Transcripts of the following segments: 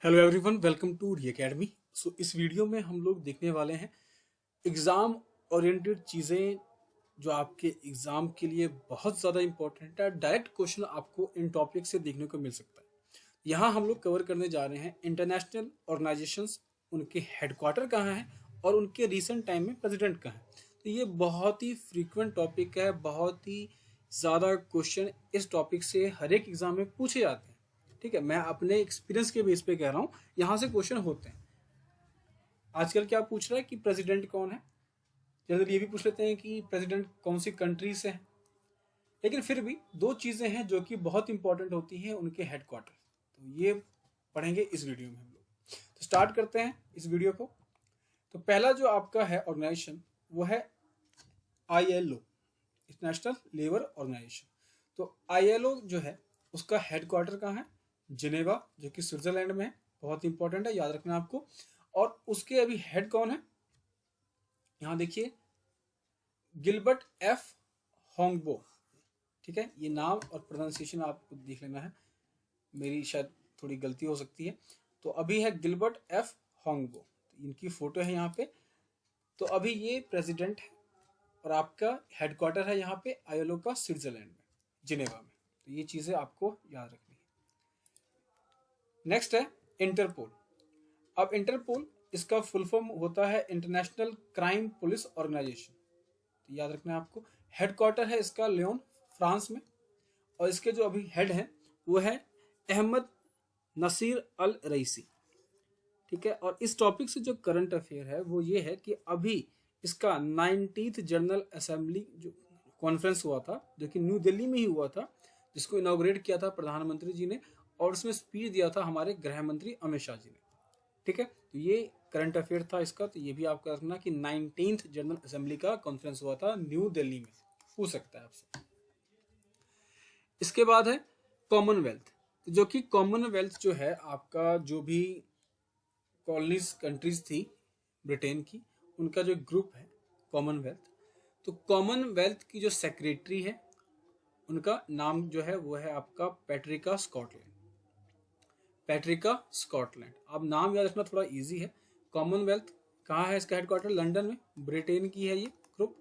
Hello everyone, welcome to re academy. इस video में हम लोग देखने वाले हैं एग्ज़ाम ओरिएंटेड चीज़ें जो आपके एग्ज़ाम के लिए बहुत ज़्यादा इंपॉर्टेंट है। डायरेक्ट क्वेश्चन आपको इन टॉपिक से देखने को मिल सकता है। यहाँ हम लोग कवर करने जा रहे हैं इंटरनेशनल ऑर्गेनाइजेशंस, उनके हेडक्वार्टर कहाँ हैं और उनके रिसेंट टाइम में प्रेसिडेंट कहाँ हैं। तो ये बहुत ही फ्रीक्वेंट टॉपिक है, बहुत ही ज़्यादा क्वेश्चन इस टॉपिक से हर एक एग्ज़ाम में पूछे जाते हैं। ठीक है, मैं अपने एक्सपीरियंस के बेस पे कह रहा हूँ, यहाँ से क्वेश्चन होते हैं। आजकल क्या पूछ रहा है कि प्रेसिडेंट कौन है। जनरली ये भी पूछ लेते हैं कि प्रेसिडेंट कौन सी कंट्री से है। लेकिन फिर भी दो चीज़ें हैं जो कि बहुत इंपॉर्टेंट होती हैं, उनके हेडक्वार्टर। तो ये पढ़ेंगे इस वीडियो में हम लोग। तो स्टार्ट करते हैं इस वीडियो को। तो पहला जो आपका है ऑर्गेनाइजेशन वो है ILO, इंटरनेशनल लेबर ऑर्गेनाइजेशन। तो ILO जो है उसका हेडक्वार्टर कहाँ है? जिनेवा, जो कि स्विट्जरलैंड में है। बहुत इंपॉर्टेंट है, याद रखना आपको। और उसके अभी हेड कौन है? यहाँ देखिए, गिलबर्ट एफ होंगबो। ठीक है, ये नाम और प्रोनाउंसिएशन आपको देख लेना है, मेरी शायद थोड़ी गलती हो सकती है। तो अभी है गिलबर्ट एफ होंगबो, इनकी फोटो है यहाँ पे। तो अभी ये प्रेसिडेंट है और आपका हेडक्वार्टर है यहाँ पे ILO का स्विट्जरलैंड में, जिनेवा में। तो ये चीज़ें आपको याद रखनी है। नेक्स्ट है इंटरपोल। अब इंटरपोल, इसका फुल फॉर्म होता है इंटरनेशनल क्राइम पुलिस ऑर्गेनाइजेशन। तो याद रखना है आपको। हेडक्वार्टर है इसका लियोन, फ्रांस में। और इसके जो अभी हेड हैं वो है अहमद नसीर अल रईसी। ठीक है, और इस टॉपिक से जो करंट अफेयर है वो ये है कि अभी इसका 19th जनरल असेंबली जो कॉन्फ्रेंस हुआ था, जो कि न्यू दिल्ली में ही हुआ था, जिसको इनॉग्रेट किया था प्रधानमंत्री जी ने, और उसमें स्पीच दिया था हमारे गृह मंत्री अमित शाह जी ने। ठीक है, तो ये करंट अफेयर था इसका। तो ये भी आपका रखना कि 19th जनरल असेंबली का कॉन्फ्रेंस हुआ था न्यू दिल्ली में, पूछ सकता है आपसे। इसके बाद है कॉमनवेल्थ। जो कि कॉमनवेल्थ जो है आपका, जो भी कॉलोनीज कंट्रीज थी ब्रिटेन की, उनका जो ग्रुप है कॉमनवेल्थ। तो कॉमनवेल्थ की जो सेक्रेटरी है उनका नाम जो है वो है आपका पैट्रिका स्कॉटलैंड। पैट्रिका स्कॉटलैंड, अब नाम याद रखना थोड़ा इजी है। कॉमनवेल्थ कहाँ है? इसका हेडक्वार्टर लंदन में, ब्रिटेन की है ये ग्रुप।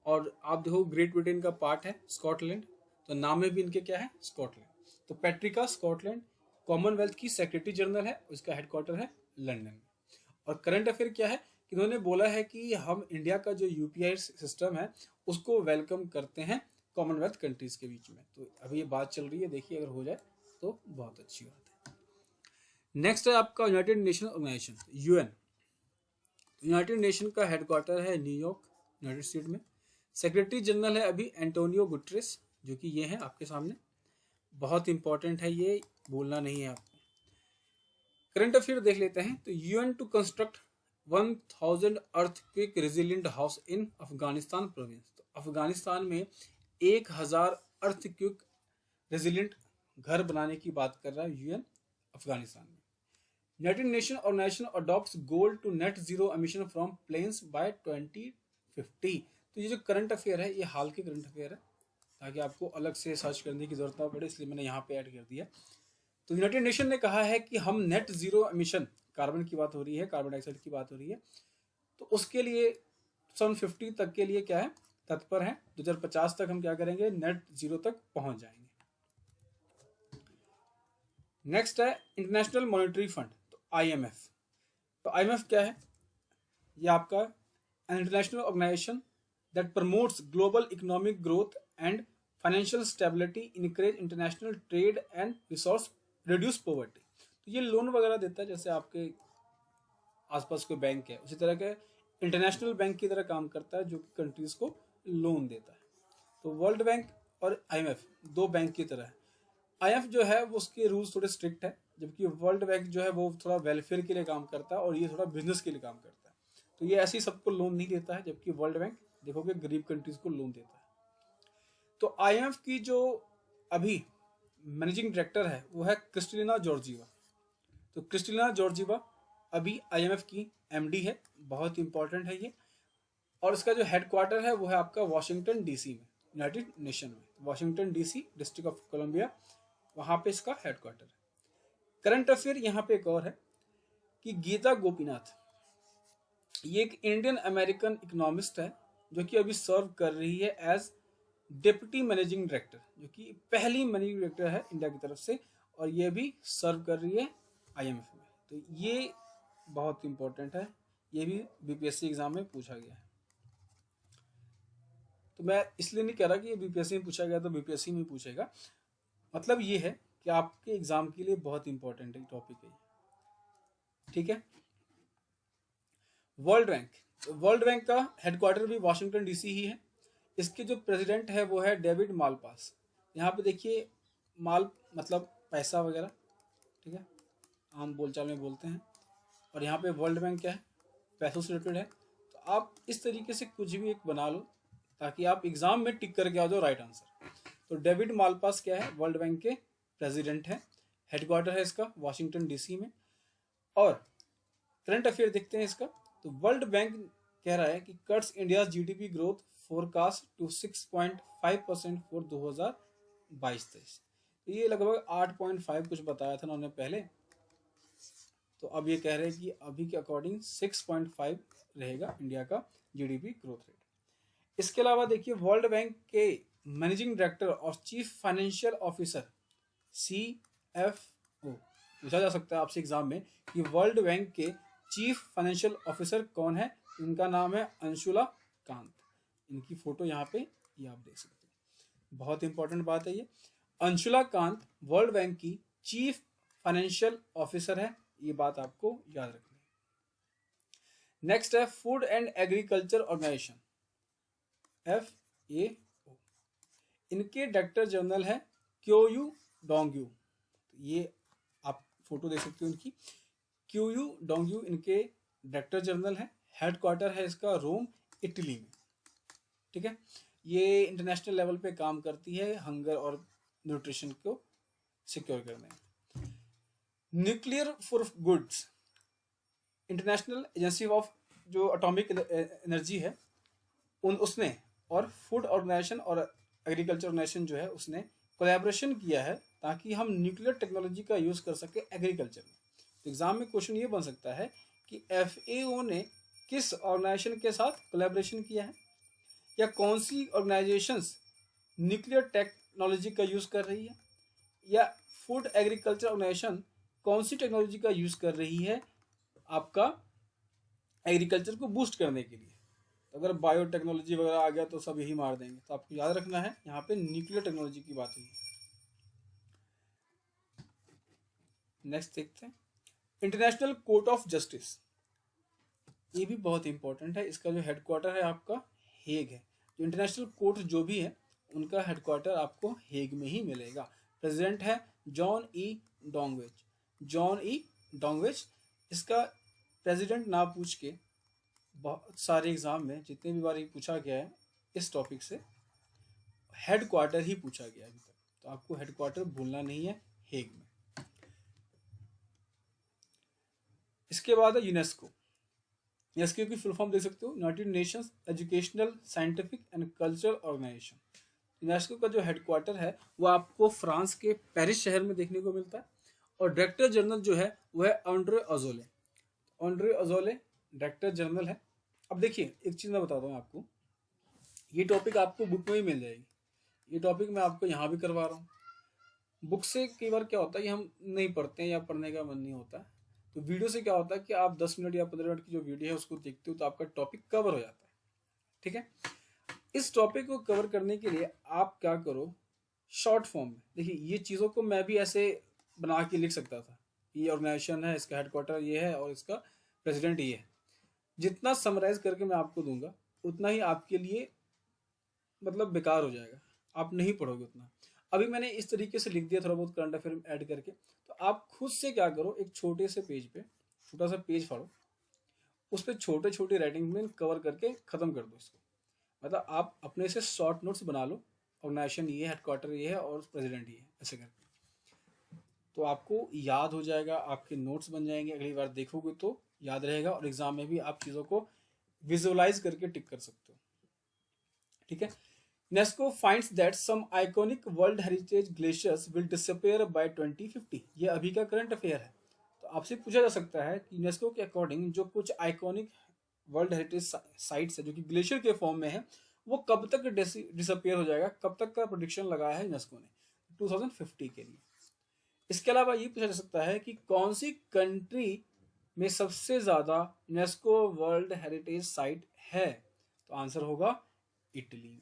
और आप देखो ग्रेट ब्रिटेन का पार्ट है स्कॉटलैंड, तो नाम में भी इनके क्या है? स्कॉटलैंड। तो पैट्रिका स्कॉटलैंड कॉमनवेल्थ की सेक्रेटरी जनरल है, उसका हेडक्वार्टर है लंदन में। और करंट अफेयर क्या है कि उन्होंने बोला है कि हम इंडिया का जो UPI सिस्टम है उसको वेलकम करते हैं कॉमनवेल्थ कंट्रीज के बीच में। तो अभी ये बात चल रही है, देखिए अगर हो जाए तो बहुत अच्छी बात है। नेक्स्ट है आपका United Nation Organisation, UN। United Nation का हेडक्वार्टर है न्यूयॉर्क, यूनाइटेड स्टेट में। सेक्रेटरी जनरल है अभी एंटोनियो गुटरेस, जो कि ये है आपके सामने। बहुत इंपॉर्टेंट है, ये बोलना नहीं है आपको। करंट अफेयर देख लेते हैं। तो UN to construct 1000 earthquake resilient house in Afghanistan province. तो अफगानिस्तान में 1000 अर्थक्वेक रेजिलिएंट घर बनाने की बात कर रहा है UN अफगानिस्तान में। United Nation Organisation adopts goal to net zero emission from planes by 2050। तो ये जो करंट अफेयर है ये हाल के करंट अफेयर है, ताकि आपको अलग से सर्च करने की जरूरत ना पड़े, इसलिए मैंने यहाँ पे ऐड कर दिया। तो यूनाइटेड नेशन ने कहा है कि हम नेट जीरो एमिशन, कार्बन की बात हो रही है, कार्बन डाइऑक्साइड की बात हो रही है, तो उसके लिए सन 50 तक के लिए क्या है? तत्पर है। 2050 तक हम क्या करेंगे? नेट जीरो तक पहुंच जाएंगे। नेक्स्ट है इंटरनेशनल मॉनेटरी फंड, तो IMF। तो IMF क्या है? ये आपका an international organization that promotes global economic growth and financial stability, encourage international trade and resource, reduce poverty। तो ये लोन वगैरह देता है, जैसे आपके आसपास कोई बैंक है उसी तरह के इंटरनेशनल बैंक की तरह काम करता है, जो कि कंट्रीज को लोन देता है। तो वर्ल्ड बैंक और IMF दो बैंक की तरह है। IMF जो है वो उसके रूल्स थोड़े स्ट्रिक्ट है, जबकि वर्ल्ड बैंक जो है वो थोड़ा वेलफेयर के लिए काम करता है और ये थोड़ा बिजनेस के लिए काम करता है। तो ये ऐसे ही सबको लोन नहीं देता है, जबकि वर्ल्ड बैंक देखोगे गरीब कंट्रीज को लोन देता है। तो IMF की जो अभी मैनेजिंग डायरेक्टर है वो है क्रिस्टलिना जॉर्जिवा। तो क्रिस्टलिना जॉर्जिवा अभी IMF की MD है, बहुत इंपॉर्टेंट है ये। और इसका जो हेडक्वार्टर है वो है आपका वाशिंगटन DC में, यूनाइटेड नेशन में। Washington DC, District of Columbia, वहाँ पे इसका हेडक्वार्टर है। करंट अफेयर यहाँ पे एक और है कि गीता गोपीनाथ, ये एक इंडियन अमेरिकन इकोनॉमिस्ट है जो कि अभी सर्व कर रही है एज डिप्टी मैनेजिंग डायरेक्टर, जो कि पहली मैनेजिंग डायरेक्टर है इंडिया की तरफ से, और ये भी सर्व कर रही है IMF में। तो ये बहुत इंपॉर्टेंट है, ये भी बीपीएससी एग्जाम में पूछा गया है। तो मैं इसलिए नहीं कह रहा कि ये बीपीएससी में पूछा गया तो बीपीएससी में पूछेगा, मतलब ये है कि आपके एग्जाम के लिए बहुत इंपॉर्टेंट टॉपिक है। ठीक है। वर्ल्ड बैंक का हेडक्वार्टर भी वाशिंगटन DC ही है। इसके जो प्रेसिडेंट है वो है डेविड मालपास। यहाँ पे देखिए माल मतलब पैसा वगैरह, ठीक है, आम बोलचाल में बोलते हैं। और यहाँ पे वर्ल्ड बैंक क्या है, पैसों से रिलेटेड है। तो आप इस तरीके से कुछ भी एक बना लो ताकि आप एग्जाम में टिक करके आ जाओ राइट आंसर। तो डेविड मालपास क्या है, वर्ल्ड बैंक के प्रेसिडेंट है, हेडक्वार्टर है इसका वाशिंगटन DC में। और करंट अफेयर देखते हैं इसका। तो वर्ल्ड बैंक कह रहा है कि cuts India's GDP growth forecast to 6.5% for 2022-23। तो ये लगभग 8.5 कुछ बताया था उन्होंने पहले, तो अब ये कह रहे हैं कि अभी के अकॉर्डिंग 6.5 रहेगा इंडिया का GDP ग्रोथ रेट। इसके अलावा देखिए वर्ल्ड बैंक के मैनेजिंग डायरेक्टर और चीफ फाइनेंशियल ऑफिसर CFO, पूछा जा सकता है आपसे एग्जाम में कि वर्ल्ड बैंक के चीफ फाइनेंशियल ऑफिसर कौन है। इनका नाम है अंशुला कांत। इनकी फोटो यहाँ पे ये आप देख सकते हैं, बहुत इंपॉर्टेंट बात है ये। अंशुला कांत वर्ल्ड बैंक की चीफ फाइनेंशियल ऑफिसर है, ये बात आपको याद रखनी है। नेक्स्ट है Food and Agriculture Organisation FAO। इनके डायरेक्टर जनरल है क्योयू डोंगयू। ये आप फोटो देख सकते हो इनकी। क्योयू डोंगयू इनके डायरेक्टर जनरल है, हेडक्वार्टर है इसका रोम इटली में। ठीक है। ये इंटरनेशनल लेवल पे काम करती है हंगर और न्यूट्रिशन को सिक्योर करने में। Nuclear for goods, international agency of जो एटॉमिक एनर्जी है उसने, और फूड ऑर्गेनाइजेशन और एग्रीकल्चर ऑर्गेनाइजेशन जो है उसने कोलैबोरेशन किया है ताकि हम न्यूक्लियर टेक्नोलॉजी का यूज़ कर सके एग्रीकल्चर में। तो एग्जाम में क्वेश्चन ये बन सकता है कि FAO ने किस ऑर्गेनाइजेशन के साथ कोलैबोरेशन किया है, या कौन सी ऑर्गेनाइजेशंस न्यूक्लियर टेक्नोलॉजी का यूज़ कर रही है, या फूड एग्रीकल्चर ऑर्गेनाइजेशन कौन सी टेक्नोलॉजी का यूज़ कर रही है आपका एग्रीकल्चर को बूस्ट करने के लिए। तो अगर बायोटेक्नोलॉजी वगैरह आ गया तो सब यही मार देंगे, तो आपको याद रखना है यहाँ पे न्यूक्लियर टेक्नोलॉजी की बात हुई। नेक्स्ट देखते हैं इंटरनेशनल कोर्ट ऑफ जस्टिस। ये भी बहुत इंपॉर्टेंट है। इसका जो हेडक्वार्टर है आपका हेग है। जो इंटरनेशनल कोर्ट जो भी है उनका हेडक्वार्टर आपको हेग में ही मिलेगा। प्रेसिडेंट है जॉन ई डोंगवेज। इसका प्रेसिडेंट ना पूछ के बहुत सारे एग्जाम में जितने भी बार पूछा गया है इस टॉपिक से, हेडक्वार्टर ही पूछा गया अभी तक। तो आपको हेडक्वार्टर भूलना नहीं है, हेग में। इसके बाद है यूनेस्को। यूनेस्को की फुल फॉर्म देख सकते हो, United Nations Educational Scientific and Cultural Organisation. UNESCO का जो हेडक्वार्टर है वो आपको फ्रांस के पेरिस शहर में देखने को मिलता है, और डायरेक्टर जनरल जो है वो है ऑन्ड्रे अजोले डायरेक्टर जनरल है। अब देखिए एक चीज़ मैं बताता हूँ आपको, ये टॉपिक आपको बुक में ही मिल जाएगी। ये टॉपिक मैं आपको यहाँ भी करवा रहा हूँ। बुक से कई बार क्या होता है कि हम नहीं पढ़ते हैं या पढ़ने का मन नहीं होता, तो वीडियो से क्या होता है कि आप 10 मिनट या 15 मिनट की जो वीडियो है उसको देखते हो तो आपका टॉपिक कवर हो जाता है। ठीक है। इस टॉपिक को कवर करने के लिए आप क्या करो, शॉर्ट फॉर्म में देखिए, ये चीज़ों को मैं भी ऐसे बना के लिख सकता था। ये ऑर्गेनाइजेशन है, इसका हेडक्वार्टर ये है और इसका प्रेसिडेंट ये है। जितना समराइज करके मैं आपको दूंगा उतना ही आपके लिए मतलब बेकार हो जाएगा, आप नहीं पढ़ोगे उतना। अभी मैंने इस तरीके से लिख दिया थोड़ा बहुत करंट अफेयर ऐड करके, तो आप खुद से क्या करो, एक छोटे से पेज पे छोटा सा पेज फाड़ो, उस पर छोटे छोटे राइटिंग में कवर करके खत्म कर दो इसको। मतलब आप अपने से शॉर्ट नोट्स बना लो, ऑर्गेनाइजेशन ये है, हेडक्वार्टर ये है और प्रेसिडेंट ये है, ऐसे करके तो आपको याद हो जाएगा, आपके नोट्स बन जाएंगे। अगली बार देखोगे तो याद रहेगा, और एग्जाम में भी आप चीज़ों को विजुअलाइज करके टिक कर सकते हो। ठीक है। UNESCO finds that some iconic world heritage glaciers will disappear by 2050। ये अभी का करंट अफेयर है। तो आपसे पूछा जा सकता है कि यूनेस्को के अकॉर्डिंग जो कुछ आइकॉनिक वर्ल्ड हेरिटेज साइट्स है जो कि ग्लेशियर के फॉर्म में है, वो कब तक डिसअपियर हो जाएगा, कब तक का प्रोडिक्शन लगाया है यूनेस्को ने 2050 के लिए। इसके अलावा ये पूछा जा सकता है कि कौन सी कंट्री में सबसे ज्यादा यूनेस्को वर्ल्ड हेरिटेज साइट है। तो आंसर होगा इटली में।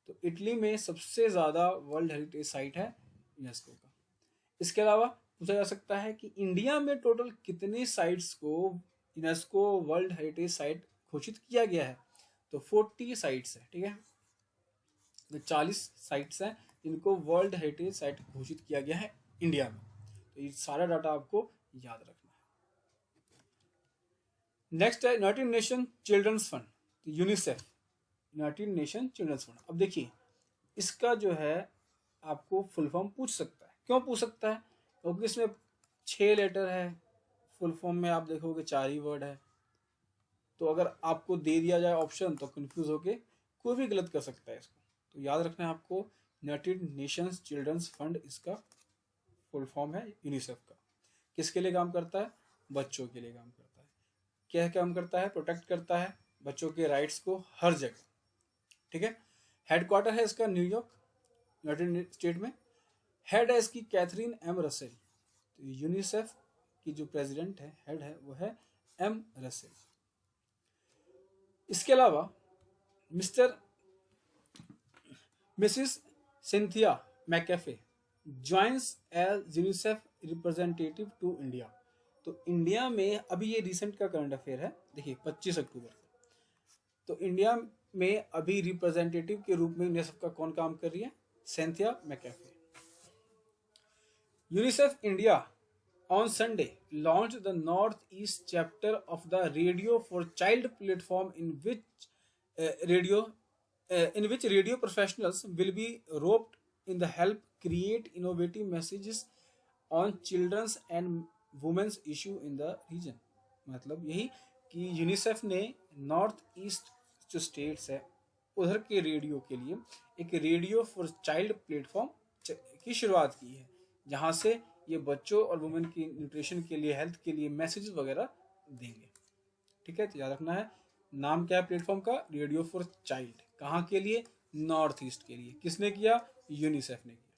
तो इटली में सबसे ज्यादा वर्ल्ड हेरिटेज साइट है यूनेस्को का। इसके अलावा पूछा जा सकता है कि इंडिया में टोटल कितने साइट्स को यूनेस्को वर्ल्ड हेरिटेज साइट घोषित किया गया है। तो 40 साइट्स है, ठीक है। तो 40 साइट्स हैं जिनको वर्ल्ड हेरिटेज साइट घोषित किया गया है इंडिया में। तो ये सारा डाटा आपको याद रखना है। नेक्स्ट है United Nation Children's Fund, UNICEF, United Nation Children's Fund. अब देखिए इसका जो है आपको फुल फॉर्म पूछ सकता है। क्यों पूछ सकता है? क्योंकि इसमें 6 लेटर है, फुल फॉर्म में आप देखोगे 4 ही वर्ड है। तो अगर आपको दे दिया जाए ऑप्शन तो कंफ्यूज होके कोई भी गलत कर सकता है इसको। तो याद रखना है आपको, यूनाइटेड नेशंस चिल्ड्रंस फंड इसका फुल फॉर्म है यूनिसेफ का। किसके लिए काम करता है? बच्चों के लिए काम करता है। क्या काम करता है? प्रोटेक्ट करता है बच्चों के राइट्स को हर जगह, ठीक है। हेडक्वार्टर है इसका न्यूयॉर्क, यूनाइटेड स्टेट में। हेड है इसकी कैथरीन एम रसेल। तो यूनिसेफ की जो प्रेसिडेंट है, हेड है, वो है एम रसेल। इसके अलावा Mrs Cynthia McCaffrey joins as UNICEF representative to India. तो इंडिया में अभी ये रिसेंट का करंट अफेयर है, देखिए 25 अक्टूबर का। तो इंडिया में अभी रिप्रेजेंटेटिव के रूप में यूनिसेफ का कौन काम कर रही है? Cynthia McAfee. UNICEF India on Sunday launched the Northeast chapter of the Radio for Child platform in which radio professionals will be roped in the help create innovative messages on children's and women's issue in the region। मतलब यही कि UNICEF ने north east जो states है उधर के radio के लिए एक रेडियो फॉर चाइल्ड प्लेटफॉर्म की शुरुआत की है, जहां से ये बच्चों और वुमेन की न्यूट्रिशन के लिए, हेल्थ के लिए मैसेजेस वगैरह देंगे, ठीक है। तो याद रखना है, नाम क्या है प्लेटफॉर्म का? Radio for child. कहाँ के लिए? नॉर्थ ईस्ट के लिए। किसने किया? यूनिसेफ ने किया।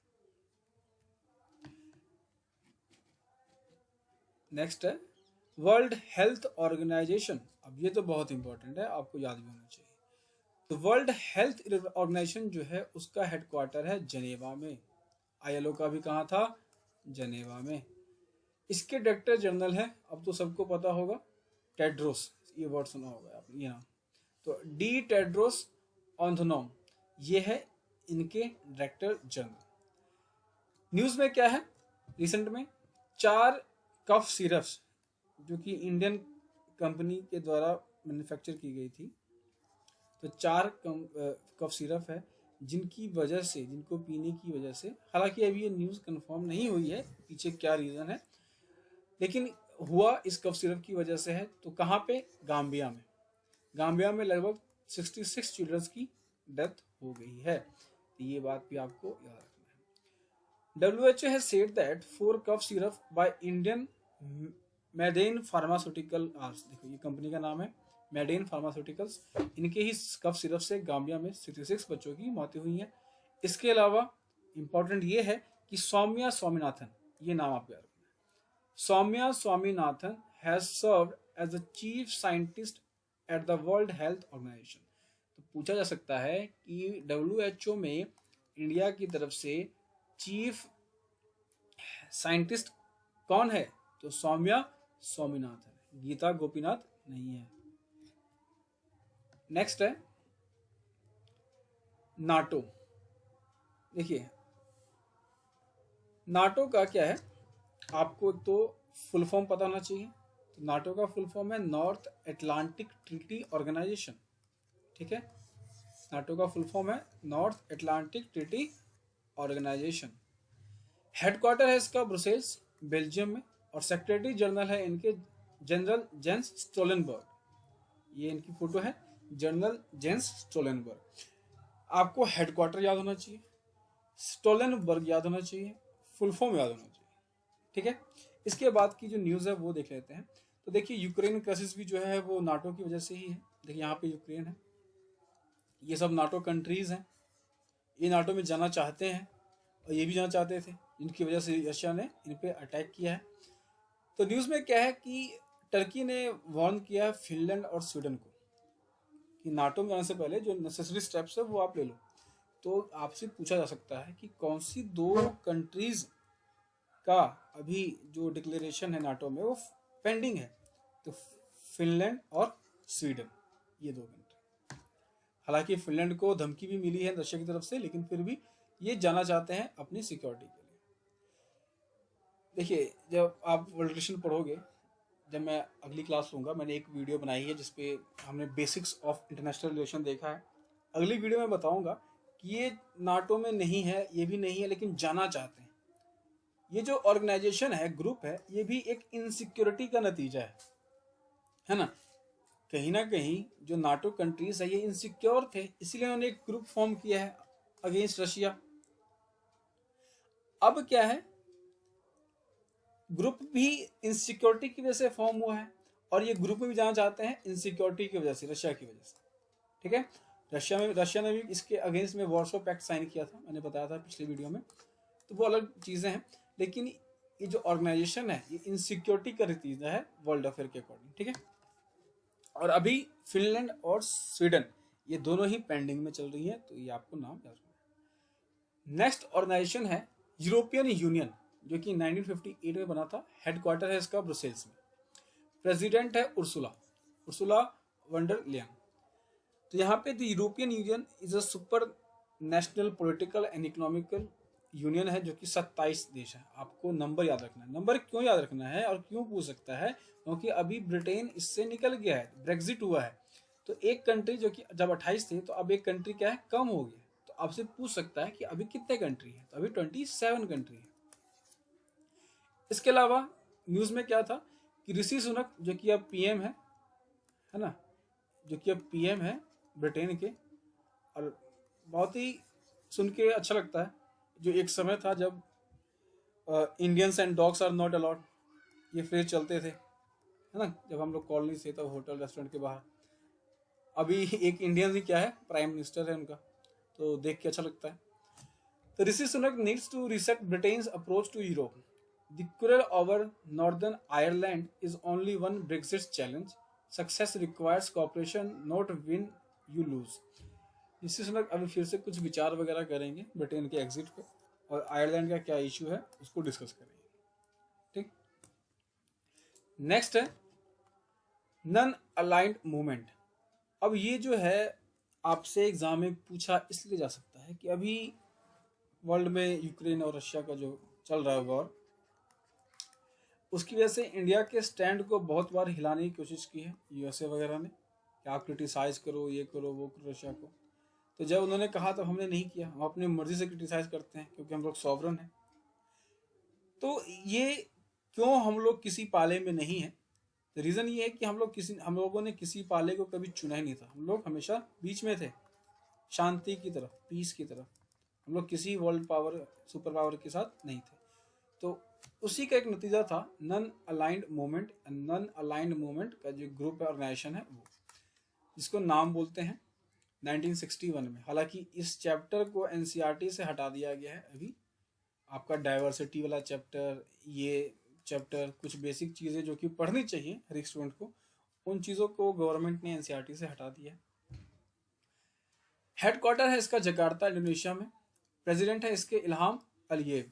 नेक्स्ट है वर्ल्ड हेल्थ ऑर्गेनाइजेशन। अब ये तो बहुत इंपॉर्टेंट है, आपको याद भी होना चाहिए। तो वर्ल्ड हेल्थ ऑर्गेनाइजेशन जो है उसका हेडक्वार्टर है जनेवा में। आईएलओ का भी कहाँ था? जनेवा में। इसके डायरेक्टर जनरल है, अब तो सबको पता होगा, टेड्रोस। ये वर्ड सुना होगा आपने, ये नाम। तो डी टेड्रोस ऑधनोम, ये है इनके डायरेक्टर जनरल। न्यूज में क्या है? रिसेंट में 4 कफ सिरप्स जो कि इंडियन कंपनी के द्वारा मैन्युफैक्चर की गई थी, तो 4 कफ सिरप है जिनको पीने की वजह से, हालांकि अभी ये न्यूज़ कंफर्म नहीं हुई है पीछे क्या रीज़न है, लेकिन हुआ इस कफ सिरप की वजह से है। तो कहाँ पे? गाम्बिया में। गाम्बिया में लगभग 66 चिल्ड्रंस की डेथ हो गई है। तो ये बात भी आपको याद रखना है। WHO has said that 4 cough syrup by Indian Madain Pharmaceuticals, देखो ये कंपनी का नाम है मेडेन फार्मास्यूटिकल्स, इनके ही कफ सिरप से गाम्बिया में 66 बच्चों की मौतें हुई हैं। इसके अलावा इंपॉर्टेंट ये है कि सौम्या स्वामीनाथन, ये नाम आप याद रखना है। Soumya Swaminathan has served as the chief scientist at the World Health Organisation. तो पूछा जा सकता है कि WHO में इंडिया की तरफ से चीफ साइंटिस्ट कौन है? तो सौम्या स्वामीनाथन, गीता गोपीनाथ नहीं है। नेक्स्ट है नाटो। देखिए नाटो का क्या है, आपको तो फुल फॉर्म पता होना चाहिए। तो नाटो का फुल फॉर्म है नॉर्थ अटलांटिक ट्रीटी ऑर्गेनाइजेशन, ठीक है। नाटो का फुल फॉर्म है North Atlantic Treaty Organisation. Headquarter है इसका ब्रुसेल्स, बेल्जियम में, और सेक्रेटरी जनरल है इनके जनरल जेंस स्टोलनबर्ग। ये इनकी फोटो है, जनरल जेंस स्टोलनबर्ग। आपको हेडक्वार्टर याद होना चाहिए, स्टोलनबर्ग याद होना चाहिए, फुल फॉर्म याद होना चाहिए। ठीक है, इसके बाद की जो न्यूज़ है वो देख लेते हैं। तो देखिए यूक्रेन क्राइसिस भी जो है वो नाटो की वजह से ही है। देखिए यहाँ पे यूक्रेन है, ये सब नाटो कंट्रीज हैं, ये नाटो में जाना चाहते हैं और ये भी जाना चाहते थे, जिनकी वजह से रशिया ने इन पे अटैक किया है। तो न्यूज़ में क्या है कि टर्की ने वार्न किया फिनलैंड और स्वीडन को कि नाटो में जाने से पहले जो नेसेसरी स्टेप्स है वो आप ले लो। तो आपसे पूछा जा सकता है कि कौन सी दो कंट्रीज का अभी जो डिक्लेरेशन है नाटो में वो पेंडिंग है। तो फिनलैंड और स्वीडन, ये दो कंट्री। हालांकि फिनलैंड को धमकी भी मिली है रशिया की तरफ से, लेकिन फिर भी ये जाना चाहते हैं अपनी सिक्योरिटी के लिए। देखिए जब आप वर्ल्ड रिलेशन पढ़ोगे, जब मैं अगली क्लास लूँगा, मैंने एक वीडियो बनाई है जिसपे हमने बेसिक्स ऑफ इंटरनेशनल रिलेशन देखा है। अगली वीडियो में बताऊंगा कि ये नाटो में नहीं है, ये भी नहीं है, लेकिन जाना चाहते हैं। ये जो ऑर्गेनाइजेशन है, ग्रुप है, ये भी एक इनसिक्योरिटी का नतीजा है ना। कहीं ना कहीं जो नाटो कंट्रीज है ये इनसिक्योर थे, इसीलिए उन्होंने एक ग्रुप फॉर्म किया है अगेंस्ट रशिया। अब क्या है, ग्रुप भी इनसिक्योरिटी की वजह से फॉर्म हुआ है और ये ग्रुप में भी जाना चाहते हैं इनसिक्योरिटी की वजह से, रशिया की वजह से। ठीक है, रशिया ने भी इसके अगेंस्ट में वॉर्सो पैक्ट साइन किया था, मैंने बताया था पिछली वीडियो में। तो वो अलग चीज़ें हैं, लेकिन ये जो ऑर्गेनाइजेशन है ये इनसिक्योरिटी का नतीजा है वर्ल्ड अफेयर के अकॉर्डिंग। ठीक है, और अभी फिनलैंड और स्वीडन ये दोनों ही पेंडिंग में चल रही है, तो ये आपको नाम याद रखना। नेक्स्ट ऑर्गेनाइजेशन है यूरोपियन यूनियन, जो कि 1958 में बना था। हेडक्वार्टर है इसका ब्रुसेल्स में। प्रेसिडेंट है उर्सुला वंडर लेयन। तो यहाँ पे the European union is a super national political and economical union है, जो कि 27 देश है। आपको नंबर याद रखना है। नंबर क्यों याद रखना है और क्यों पूछ सकता है, क्योंकि अभी ब्रिटेन इससे निकल गया है, ब्रेक्जिट हुआ है। तो एक कंट्री जो कि जब 28 थे, तो अब एक कंट्री क्या है, कम हो गया। तो आपसे पूछ सकता है कि अभी कितने कंट्री है, तो अभी 27 कंट्री है। इसके अलावा न्यूज़ में क्या था कि ऋषि सुनक, जो कि अब पीएम है ना, जो कि अब पीएम है ब्रिटेन के, और बहुत ही सुन के अच्छा लगता है। जो एक समय था जब Indians and dogs are not allowed, ये फ्रेज चलते थे, है ना, जब हम लोग कॉलोनी से, तो होटल रेस्टोरेंट के बाहर। अभी एक इंडियन ही क्या है, प्राइम मिनिस्टर है उनका, तो देख के अच्छा लगता है। तो Rishi Sunak needs to reset Britain's approach to Europe. The quarrel over Northern Ireland is only one Brexit challenge. Success requires cooperation, not win you lose. Rishi Sunak अभी फिर से कुछ विचार वगैरह करेंगे ब्रिटेन के एग्जिट पे, और आयरलैंड का क्या इशू है उसको डिस्कस करेंगे। ठीक, नेक्स्ट है नॉन अलाइंड मूवमेंट। अब ये जो है आपसे एग्जाम में पूछा इसलिए जा सकता है कि अभी वर्ल्ड में यूक्रेन और रशिया का जो चल रहा है वॉर, उसकी वजह से इंडिया के स्टैंड को बहुत बार हिलाने की कोशिश की है यूएसए वगैरह ने, कि आप क्रिटिसाइज करो, ये करो, वो करो रशिया को। तो जब उन्होंने कहा तो हमने नहीं किया, हम अपनी मर्जी से क्रिटिसाइज करते हैं क्योंकि हम लोग सॉवरन हैं। तो ये क्यों हम लोग किसी पाले में नहीं है, तो रीज़न ये है कि हम लोगों ने किसी पाले को कभी चुना ही नहीं था। हम लोग हमेशा बीच में थे, शांति की तरफ, पीस की तरफ। हम लोग किसी वर्ल्ड पावर, सुपर पावर के साथ नहीं थे। तो उसी का एक नतीजा था non aligned movement. Non aligned movement का जो ग्रुप ऑर्गेनाइजेशन है वो, जिसको नाम बोलते हैं 1961 में। हालांकि इस चैप्टर को एनसीईआरटी से हटा दिया गया है अभी। आपका डाइवर्सिटी वाला चैप्टर, ये चैप्टर, कुछ बेसिक चीज़ें जो कि पढ़नी चाहिए हर एक स्टूडेंट को, उन चीज़ों को गवर्नमेंट ने एनसीईआरटी से हटा दिया है। हेडक्वार्टर है इसका जकार्ता, इंडोनेशिया में। प्रेसिडेंट है इसके इल्हाम अलियेव।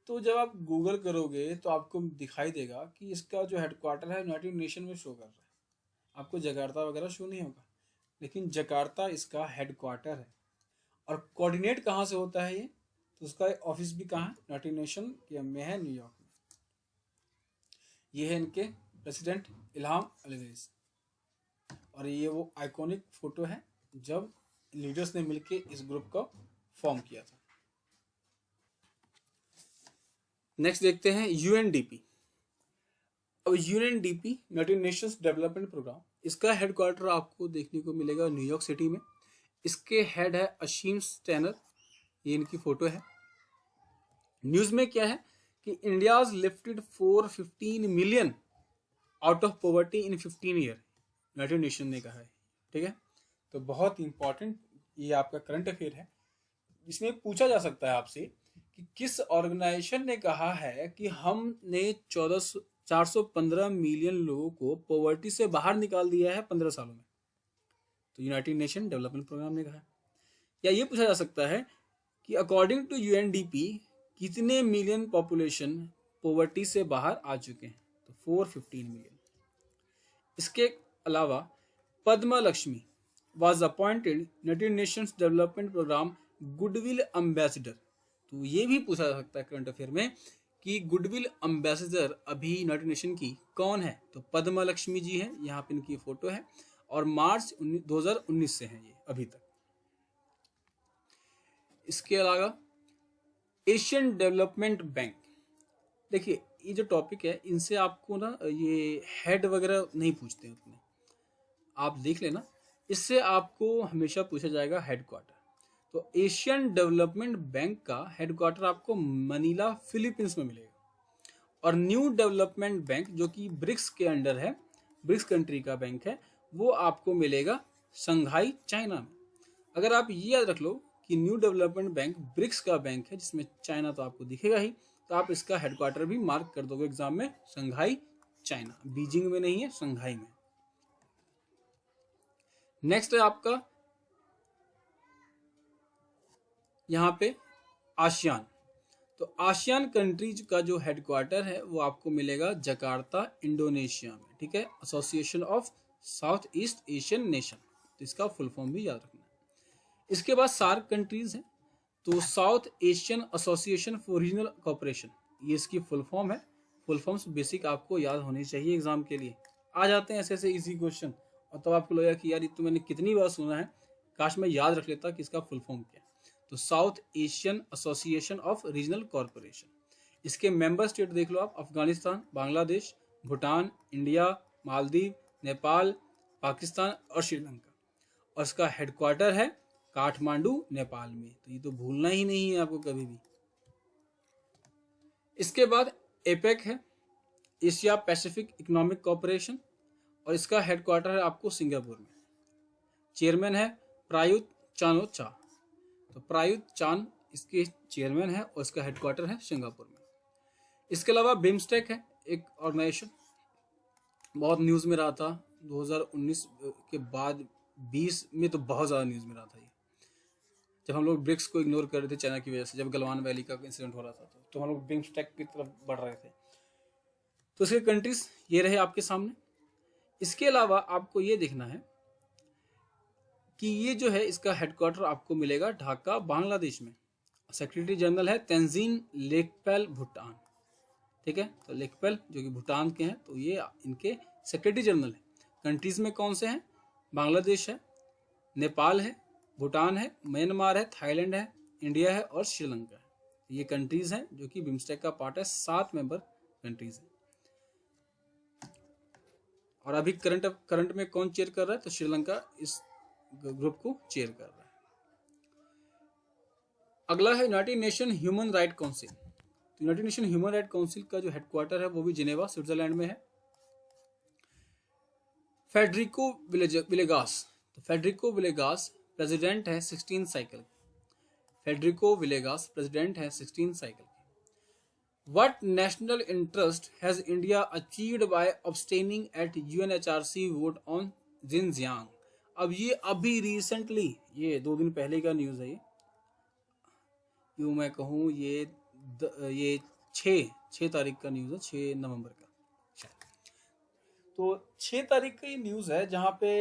तो जब आप गूगल करोगे तो आपको दिखाई देगा कि इसका जो हेडक्वार्टर है यूनाइटेड नेशन में शो कर रहा है, आपको जकार्ता वगैरह शो नहीं होगा, लेकिन जकार्ता इसका हेडक्वार्टर है। और कोऑर्डिनेट कहाँ से होता है ये, तो उसका ऑफिस भी कहाँ है, यूनाइटेड नेशन के में है, न्यूयॉर्क में। ये है इनके प्रेसिडेंट इल्हाम अलियेव, और ये वो आइकॉनिक फोटो है जब लीडर्स ने मिलके इस ग्रुप को फॉर्म किया था। नेक्स्ट देखते हैं यूएनडीपी। अब UNDP United Nations Development Programme, इसका हेडक्वार्टर आपको देखने को मिलेगा न्यूयॉर्क सिटी में। इसके हेड है अशीम स्टेनर, ये इनकी फोटो है। न्यूज में क्या है कि India's lifted 415 million out of poverty in 15 year, United nation ने कहा है। ठीक है, तो बहुत इंपॉर्टेंट ये आपका करंट अफेयर है। इसमें पूछा जा सकता है आपसे कि किस ऑर्गेनाइजेशन ने कहा है कि हमने 415 मिलियन लोगों को पॉवर्टी से बाहर निकाल दिया है 15 सालों में। तो यूनाइटेड नेशन डेवलपमेंट प्रोग्राम ने कहा है। या ये पूछा जा सकता है कि अकॉर्डिंग टू यूएनडीपी कितने मिलियन पॉपुलेशन पॉवर्टी से बाहर आ चुके हैं, तो 415 मिलियन। इसके अलावा Padma Lakshmi was appointed United Nations Development Programme goodwill ambassador. तो ये भी पूछा जा सकता है करंट अफेयर में कि गुडविल एम्बेसडर अभी यूनाइटेड नेशन की कौन है, तो पद्मा लक्ष्मी जी है, यहाँ पे इनकी फोटो है और मार्च 2019 से हैं ये अभी तक। इसके अलावा एशियन डेवलपमेंट बैंक, देखिए ये जो टॉपिक है इनसे आपको ना ये हेड वगैरह नहीं पूछते हैं उतने, आप देख लेना। इससे आपको हमेशा पूछा जाएगा हेडक्वार्टर। तो एशियन डेवलपमेंट बैंक का हेडक्वार्टर आपको मनीला फिलीपींस में मिलेगा। और न्यू डेवलपमेंट बैंक जो कि ब्रिक्स के अंडर है, ब्रिक्स कंट्री का बैंक है, वो आपको मिलेगा शंघाई चाइना में। अगर आप ये याद रख लो कि न्यू डेवलपमेंट बैंक ब्रिक्स का बैंक है जिसमें चाइना तो आपको दिखेगा ही, तो आप इसका हेडक्वार्टर भी मार्क कर दोगे एग्जाम में, शंघाई चाइना, बीजिंग में नहीं है, शंघाई में। नेक्स्ट है आपका यहाँ पे आसियान। तो आसियान कंट्रीज का जो हेडक्वार्टर है वो आपको मिलेगा जकार्ता इंडोनेशिया में। ठीक है, association of south east Asian nation, तो इसका फुल फॉर्म भी याद रखना है। इसके बाद सार्क कंट्रीज हैं, तो south Asian association for regional cooperation, ये इसकी फुल फॉर्म है। फुल फॉर्म्स बेसिक आपको याद होनी चाहिए एग्जाम के लिए। आ जाते हैं ऐसे ऐसे इजी क्वेश्चन और तब आपको लगेगा कि यार ये तो मैंने कितनी बार सुना है, काश मैं याद रख लेता कि इसका फुल फॉर्म क्या है। तो south Asian association of regional corporation, इसके मेंबर स्टेट देख लो आप, अफगानिस्तान, बांग्लादेश, भूटान, इंडिया, मालदीव, नेपाल, पाकिस्तान और श्रीलंका। और इसका हेडक्वार्टर है काठमांडू नेपाल में, तो ये तो भूलना ही नहीं है आपको कभी भी। इसके बाद एपेक है, एशिया पैसिफिक इकोनॉमिक कॉरपोरेशन, और इसका हेडक्वार्टर है आपको सिंगापुर में। चेयरमैन है प्रायुत चान ओ चा, तो प्रायुत चान इसके चेयरमैन है और इसका हेडक्वार्टर है सिंगापुर में। इसके अलावा बिम्स्टेक है एक ऑर्गेनाइजेशन, बहुत न्यूज़ में रहा था 2019 के बाद, 20 में तो बहुत ज़्यादा न्यूज़ में रहा था ये, जब हम लोग ब्रिक्स को इग्नोर कर रहे थे चाइना की वजह से, जब गलवान वैली का इंसिडेंट हो रहा था तो हम लोग बिम्स्टेक की तरफ बढ़ रहे थे। तो इसके कंट्रीज ये रहे आपके सामने। इसके अलावा आपको ये देखना है कि ये जो है इसका हेडक्वार्टर आपको मिलेगा ढाका बांग्लादेश में। सेक्रेटरी जनरल है तेंजिन लेकपैल भूटान। ठीक है, तो लेकपैल जो कि भूटान के हैं, तो ये इनके सेक्रेटरी जनरल है। कंट्रीज में कौन से हैं, बांग्लादेश है, नेपाल है, भूटान है, म्यांमार है, थाईलैंड है, इंडिया है और श्रीलंका है। ये कंट्रीज हैं जो कि बिम्स्टेक का पार्ट है, 7 मेंबर कंट्रीज हैं। और अभी करंट में कौन चेयर कर रहा है, तो श्रीलंका इस ग्रुप को चेयर कर रहा है। अगला है United Nation Human Right Council. तो United Nation Human Right Council का जो हेडक्वार्टर है वो भी जिनेवा स्विट्जरलैंड में है। फेडरिको विलेगास, तो फेडरिको विलेगास प्रेसिडेंट है 16 साइकिल। फेडरिको विलेगास प्रेसिडेंट है 16 cycle. What national interest has India achieved by abstaining at UNHRC vote on Xinjiang? अब ये अभी रिसेंटली, ये 2 दिन पहले का न्यूज़ है, ये यूँ मैं कहूँ ये 6 तारीख का न्यूज़ है, 6 नवंबर का शायद। तो 6 तारीख का ये न्यूज़ है जहाँ पे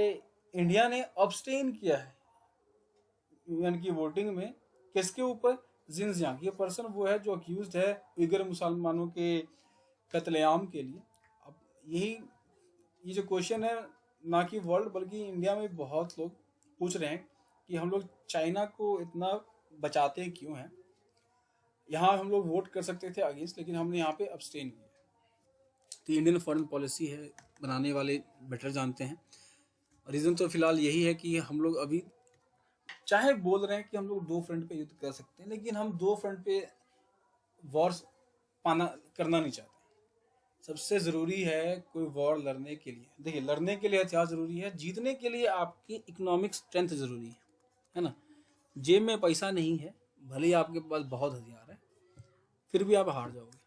इंडिया ने अब्सटेन किया है यूएन की वोटिंग में। किसके ऊपर, जिनजियांग। ये पर्सन वो है जो अक्यूज्ड है उइगर मुसलमानों के कत्लेआम के लिए। अब ये जो क्वेश्चन है ना कि वर्ल्ड बल्कि इंडिया में बहुत लोग पूछ रहे हैं कि हम लोग चाइना को इतना बचाते क्यों हैं। यहाँ हम लोग वोट कर सकते थे अगेंस्ट, लेकिन हमने यहाँ पे अब्सटेन किया। तो इंडियन फॉरेन पॉलिसी है, बनाने वाले बेटर जानते हैं। रीज़न तो फिलहाल यही है कि हम लोग अभी चाहे बोल रहे हैं कि हम लोग दो फ्रंट पे युद्ध कर सकते हैं, लेकिन हम दो फ्रंट पे वॉर करना नहीं चाहते। सबसे जरूरी है कोई वॉर लड़ने के लिए, देखिए लड़ने के लिए हथियार जरूरी है, जीतने के लिए आपकी इकोनॉमिक स्ट्रेंथ जरूरी है ना। जेब में पैसा नहीं है, भले ही आपके पास बहुत हथियार है, फिर भी आप हार जाओगे।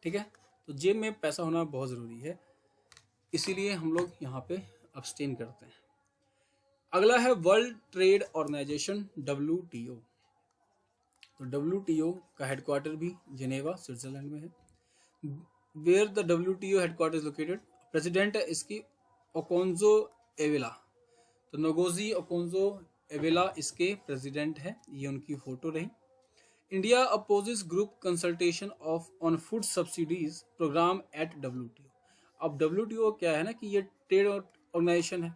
ठीक है, तो जेब में पैसा होना बहुत ज़रूरी है, इसीलिए हम लोग यहाँ पे अब्सटेन करते हैं। अगला है वर्ल्ड ट्रेड ऑर्गेनाइजेशन WTO। तो WTO का हेडक्वार्टर भी जिनेवा स्विट्जरलैंड में है। Where the WTO headquarter is located, president है इसकी ओकोंजो एवेला। तो नोगोजी ओकोंजो एवेला इसके प्रेसिडेंट है, ये उनकी फोटो रही। India opposes group consultation of on food subsidies programme at WTO। अब WTO क्या है ना कि ये ट्रेड ऑर्गेनाइजेशन है,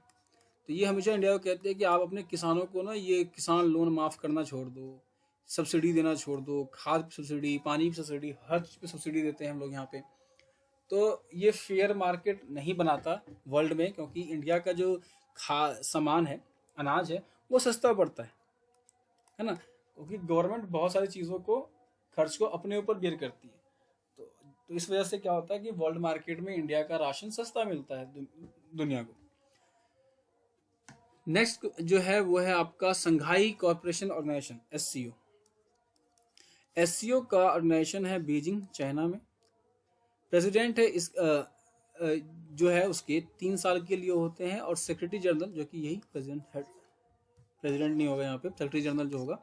तो ये हमेशा इंडिया को कहते हैं कि आप अपने किसानों को ना ये किसान लोन माफ़ करना छोड़ दो, सब्सिडी देना छोड़ दो, खाद सब्सिडी, पानी की सब्सिडी, हर चीज़ पे सब्सिडी देते हैं हम लोग यहाँ पे। तो ये फेयर मार्केट नहीं बनाता वर्ल्ड में, क्योंकि इंडिया का जो सामान है, अनाज है, वो सस्ता पड़ता है ना, क्योंकि गवर्नमेंट बहुत सारी चीज़ों को खर्च को अपने ऊपर बेयर करती है। तो इस वजह से क्या होता है कि वर्ल्ड मार्केट में इंडिया का राशन सस्ता मिलता है दुनिया को। नेक्स्ट जो है वो है आपका Shanghai Corporation Organisation SCO। SCO का ऑर्गेनाइजेशन है बीजिंग चाइना में। प्रेसिडेंट है इस जो है उसके 3 साल के लिए होते हैं, और सेक्रेटरी जनरल जो कि यही प्रेसिडेंट नहीं होगा यहाँ पे, सेक्रेटरी जनरल जो होगा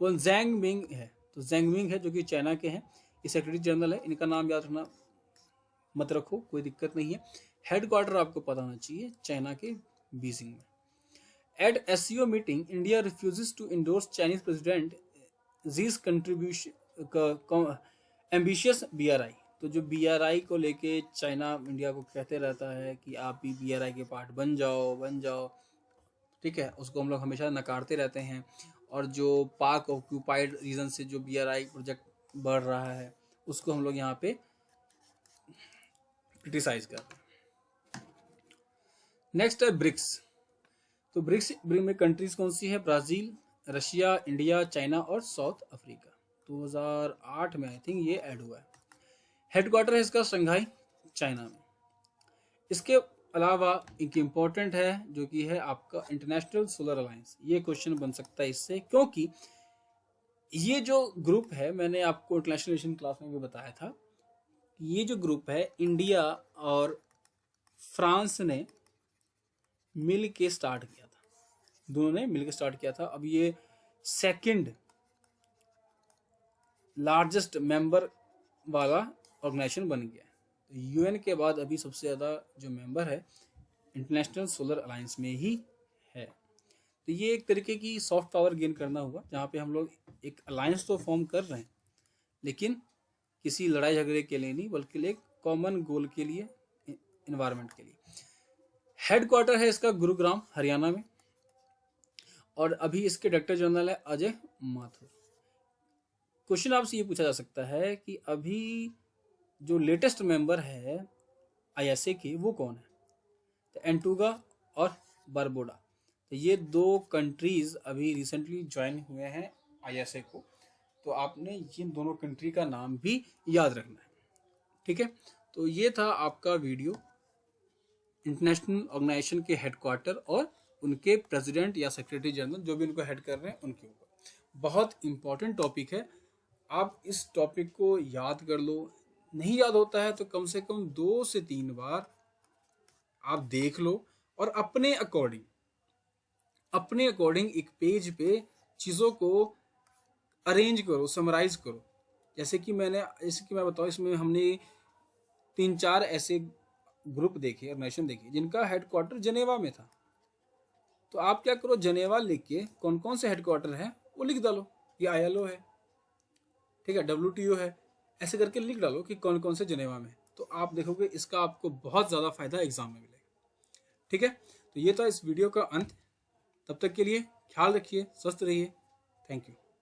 वो ज़ैंग मिंग है। तो ज़ैंग मिंग है जो कि चाइना के हैं, ये सेक्रेटरी जनरल है। इनका नाम याद रखना मत रखो, कोई दिक्कत नहीं है। हेडक्वार्टर आपको पता होना चाहिए चाइना के बीजिंग में। At SCO meeting India refuses to endorse Chinese president Xi's contribution ambitious BRI। तो जो BRI को लेके चाइना इंडिया को कहते रहता है कि आप भी BRI के पार्ट बन जाओ, ठीक है, उसको हम लोग हमेशा नकारते रहते हैं। और जो पाक ऑक्यूपाइड रीजन से जो BRI प्रोजेक्ट बढ़ रहा है उसको हम लोग यहाँ पे क्रिटिसाइज करते हैं। नेक्स्ट है ब्रिक्स। तो ब्रिक्स में कंट्रीज कौन सी है? ब्राजील, रशिया, इंडिया, चाइना और साउथ अफ्रीका। 2008 में आई थिंक ये ऐड हुआ है। हेडक्वार्टर है इसका शंघाई चाइना में। इसके अलावा एक इम्पॉर्टेंट है जो कि है आपका इंटरनेशनल सोलर अलायंस। ये क्वेश्चन बन सकता है इससे, क्योंकि ये जो ग्रुप है, मैंने आपको इंटरनेशनल रिलेशन क्लास में भी बताया था, ये जो ग्रुप है इंडिया और फ्रांस ने मिल के स्टार्ट किया था, दोनों ने मिल के स्टार्ट किया था। अब ये सेकंड लार्जेस्ट मेंबर वाला ऑर्गेनाइजेशन बन गया है। तो UN के बाद अभी सबसे ज़्यादा जो मेंबर है इंटरनेशनल सोलर अलायंस में ही है। तो ये एक तरीके की सॉफ्ट पावर गेन करना हुआ, जहाँ पे हम लोग एक अलायंस तो फॉर्म कर रहे हैं, लेकिन किसी लड़ाई झगड़े के लिए नहीं, बल्कि एक कॉमन गोल के लिए, इन्वायरमेंट के लिए। हेडक्वार्टर है इसका गुरुग्राम हरियाणा में, और अभी इसके डायरेक्टर जनरल है अजय माथुर। क्वेश्चन आपसे ये पूछा जा सकता है कि अभी जो लेटेस्ट मेंबर है ISA के वो कौन है? तो एंटुगा और बारबोडा। तो ये 2 कंट्रीज अभी रिसेंटली ज्वाइन हुए हैं ISA को, तो आपने इन दोनों कंट्री का नाम भी याद रखना है। ठीक है, तो ये था आपका वीडियो इंटरनेशनल ऑर्गेनाइजेशन के हेडक्वार्टर और उनके प्रेसिडेंट या सेक्रेटरी जनरल जो भी उनको हेड कर रहे हैं उनके ऊपर। बहुत इंपॉर्टेंट टॉपिक है, आप इस टॉपिक को याद कर लो। नहीं याद होता है तो कम से कम 2 से 3 बार आप देख लो, और अपने अकॉर्डिंग एक पेज पे चीज़ों को अरेंज करो, समराइज करो। जैसे कि मैं बताऊँ, इसमें हमने 3-4 ऐसे ग्रुप देखे, ऑर्गेनाइजेशन देखे जिनका हेडक्वार्टर जनेवा में था। तो आप क्या करो, जनेवा लिख के कौन कौन से हेडक्वार्टर है वो लिख डालो। ये ILO है, ठीक है, WTO है, ऐसे करके लिख डालो कि कौन कौन से जनेवा में। तो आप देखोगे इसका आपको बहुत ज़्यादा फायदा एग्जाम में मिलेगा। ठीक है, तो ये था इस वीडियो का अंत। तब तक के लिए ख्याल रखिए, स्वस्थ रहिए। Thank you.